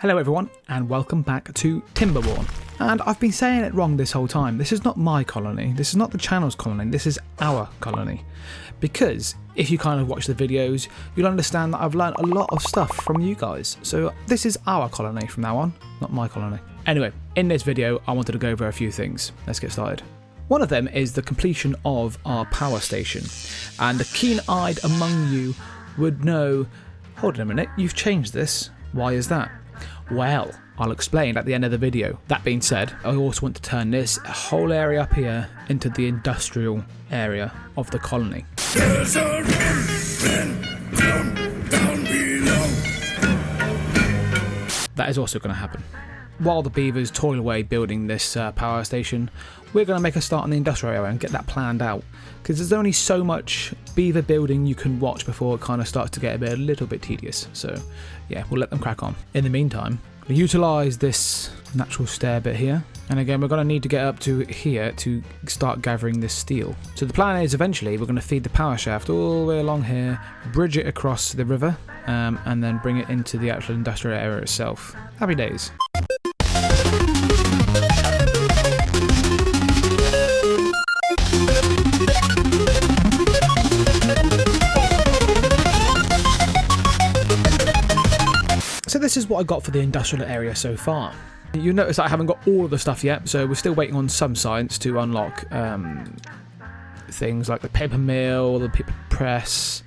Hello everyone and welcome back to Timberborn. And I've been saying it wrong this whole time. This is not my colony, this is not the channel's colony, this is our colony. Because if you kind of watch the videos, you'll understand that I've learned a lot of stuff from you guys. So this is our colony from now on, not my colony. Anyway, in this video I wanted to go over a few things. Let's get started. One of them is the completion of our power station. And the keen-eyed among you would know, hold on a minute, you've changed this. Why is that? Well, I'll explain at the end of the video. That being said, I also want to turn this whole area up here into the industrial area of the colony. There's a down below. That is also going to happen. While the beavers toil away building this power station, we're going to make a start on the industrial area and get that planned out. Because there's only so much beaver building you can watch before it kind of starts to get a little bit tedious. So yeah, we'll let them crack on. In the meantime, we'll utilise this natural stair bit here. And again, we're going to need to get up to here to start gathering this steel. So the plan is eventually we're going to feed the power shaft all the way along here, bridge it across the river, and then bring it into the actual industrial area itself. Happy days. So this is what I got for the industrial area so far. You'll notice that I haven't got all of the stuff yet, so we're still waiting on some science to unlock things like the paper mill, the paper press,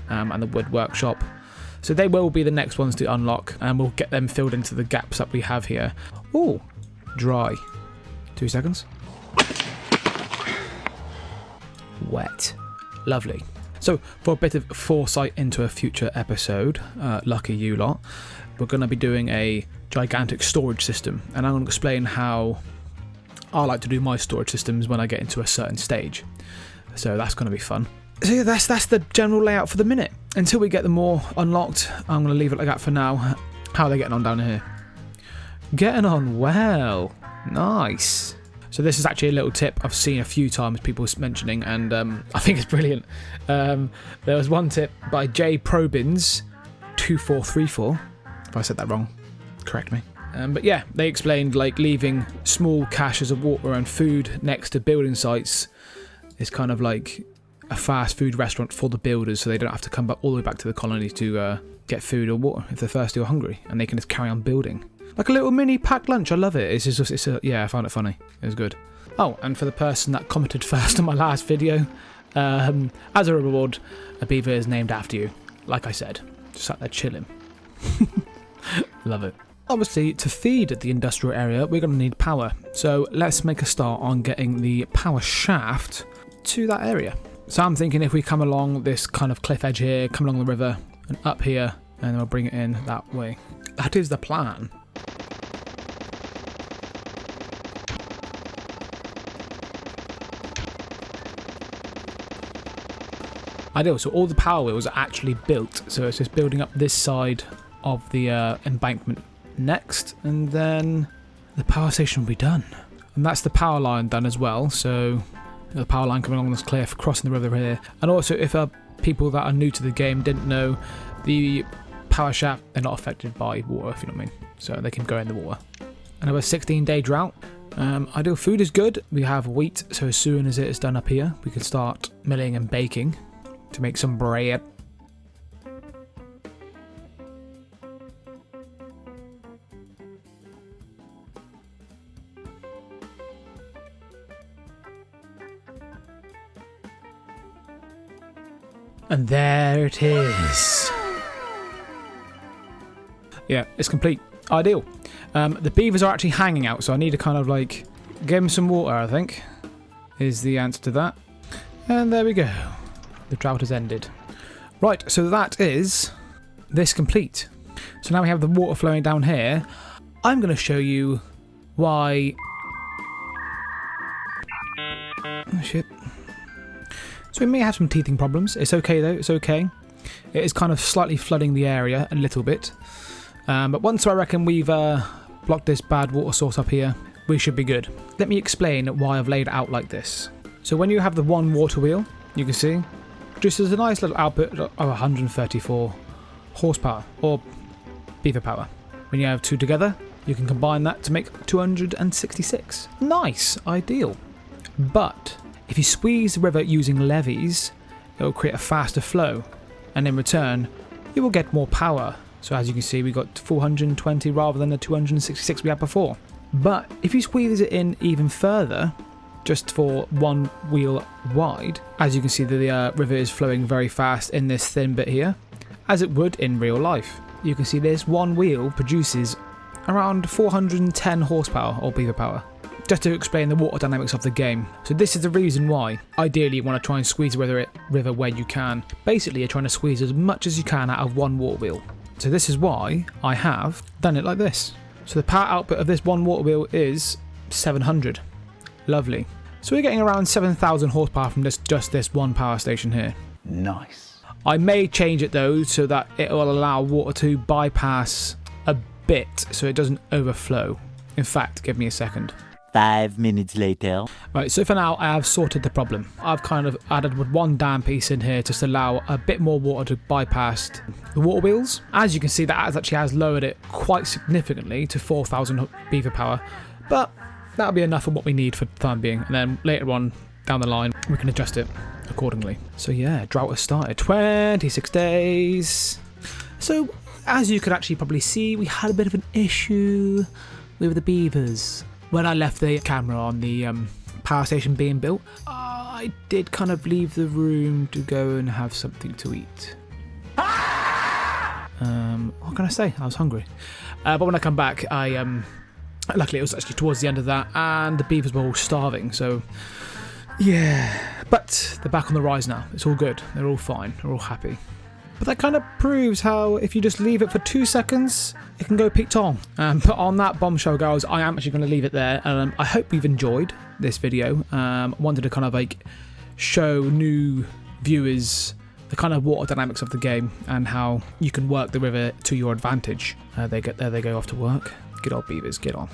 and the wood workshop. So they will be the next ones to unlock, and we'll get them filled into the gaps that we have here. Oh, dry. 2 seconds. Wet. Lovely. So for a bit of foresight into a future episode, lucky you lot, we're going to be doing a gigantic storage system, and I'm going to explain how I like to do my storage systems when I get into a certain stage. So that's going to be fun. So yeah, that's the general layout for the minute. Until we get them all unlocked, I'm going to leave it like that for now. How are they getting on down here? Getting on well. Nice. So this is actually a little tip I've seen a few times people mentioning, and I think it's brilliant. There was one tip by J Probins 2434. If I said that wrong, correct me. But yeah, they explained like leaving small caches of water and food next to building sites is kind of like a fast food restaurant for the builders, so they don't have to come back all the way back to the colony to get food or water if they're thirsty or hungry, and they can just carry on building. Like a little mini packed lunch. I love it. Yeah, I found it funny. It was good. Oh, and for the person that commented first on my last video, as a reward, a beaver is named after you. Like I said, just sat there chilling. Love it. Obviously, to feed the industrial area, we're going to need power. So let's make a start on getting the power shaft to that area. So I'm thinking if we come along this kind of cliff edge here, come along the river and up here, and then we'll bring it in that way. That is the plan. Ideal, so all the power wheels are actually built, so it's just building up this side of the embankment next, and then the power station will be done. And that's the power line done as well, so the power line coming along this cliff, crossing the river here. And also, if people that are new to the game didn't know, the power shaft, they're not affected by water, if you know what I mean, so they can go in the water. Another 16-day drought. Ideal food is good. We have wheat, so as soon as it is done up here, we can start milling and baking to make some bread. And there it is. Yeah, it's complete. Ideal. The beavers are actually hanging out, so I need to kind of like give them some water, I think, is the answer to that. And there we go. The drought has ended. Right, so that is this complete. So now we have the water flowing down here. I'm going to show you why... Oh, shit. So we may have some teething problems. It's okay though, it's okay. It is kind of slightly flooding the area a little bit. But once I reckon we've blocked this bad water source up here, we should be good. Let me explain why I've laid it out like this. So when you have the one water wheel, you can see, produces a nice little output of 134 horsepower, or beaver power. When you have 2 together, you can combine that to make 266. Nice, ideal. But if you squeeze the river using levees, it will create a faster flow, and in return, you will get more power. So as you can see, we got 420 rather than the 266 we had before. But if you squeeze it in even further, just for 1 wheel wide, as you can see, the river is flowing very fast in this thin bit here, as it would in real life. You can see this 1 wheel produces around 410 horsepower or beaver power. Just to explain the water dynamics of the game. So this is the reason why, ideally you want to try and squeeze the river where you can. Basically you're trying to squeeze as much as you can out of 1 water wheel. So this is why I have done it like this. So the power output of this 1 water wheel is 700. Lovely. So we're getting around 7,000 horsepower from just this 1 power station here. Nice. I may change it though so that it will allow water to bypass a bit so it doesn't overflow. In fact, give me a second. 5 minutes later. Right, so for now I have sorted the problem. I've kind of added 1 dam piece in here just to allow a bit more water to bypass the water wheels. As you can see, that actually has lowered it quite significantly to 4,000 beaver power, but that'll be enough for what we need for the time being, and then later on down the line we can adjust it accordingly. So yeah, drought has started. 26 days. So as you can actually probably see, we had a bit of an issue with the beavers. When I left the camera on the power station being built, I did kind of leave the room to go and have something to eat. What can I say? I was hungry. But when I come back, luckily it was actually towards the end of that, and the beavers were all starving, so yeah. But they're back on the rise now. It's all good. They're all fine. They're all happy. But that kind of proves how if you just leave it for 2 seconds, it can go ping-tong. But on that bombshell, guys, I am actually going to leave it there. I hope you've enjoyed this video. Wanted to kind of like show new viewers the kind of water dynamics of the game and how you can work the river to your advantage. There they go off to work. Good old beavers, get on.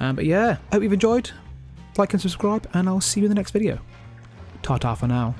But yeah, hope you've enjoyed. Like and subscribe, and I'll see you in the next video. Ta-ta for now.